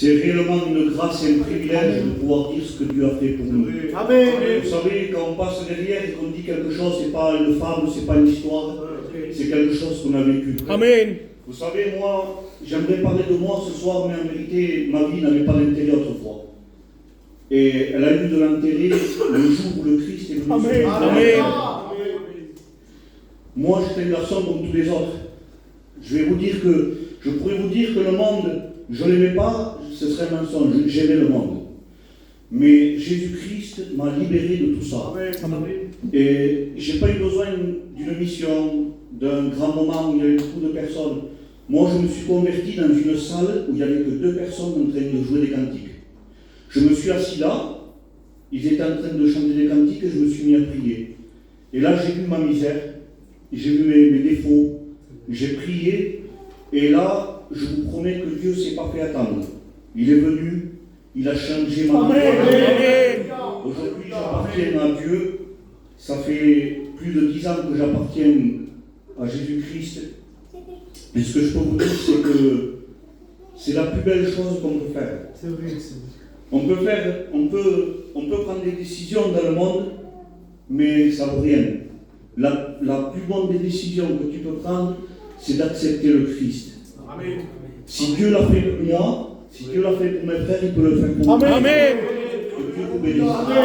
C'est réellement une grâce et un privilège de pouvoir dire ce que Dieu a fait pour nous. Amen. Vous savez, quand on passe derrière et qu'on dit quelque chose, c'est pas une fable, c'est pas une histoire, c'est quelque chose qu'on a vécu. Amen. Vous savez, moi, j'aimerais parler de moi ce soir, mais en vérité, ma vie n'avait pas d'intérêt autrefois. Et elle a eu de l'intérêt le jour où le Christ est venu. Amen. Amen. Moi, j'étais un garçon comme tous les autres. Je pourrais vous dire que le monde, je ne l'aimais pas, ce serait un mensonge. J'aimais le monde. Mais Jésus-Christ m'a libéré de tout ça. Amen. Et je n'ai pas eu besoin d'une mission, d'un grand moment où il y avait beaucoup de personnes. Moi, je me suis converti dans une salle où il n'y avait que 2 personnes en train de jouer des cantiques. Je me suis assis là, ils étaient en train de chanter des cantiques et je me suis mis à prier. Et là, j'ai vu ma misère, j'ai vu mes défauts, j'ai prié, et là, je vous promets que Dieu ne s'est pas fait attendre. Il est venu, il a changé ma vie. Aujourd'hui, j'appartiens à Dieu. Ça fait plus de 10 ans que j'appartiens à Jésus-Christ. Et ce que je peux vous dire, c'est que c'est la plus belle chose qu'on peut faire. C'est vrai. On peut prendre des décisions dans le monde, mais ça ne vaut rien. La plus bonne des décisions que tu peux prendre, c'est d'accepter le Christ. Amen. Si Dieu l'a fait pour moi, si Dieu l'a fait pour mes frères, il peut le faire pour moi. Amen. Que Dieu vous bénisse. Amen.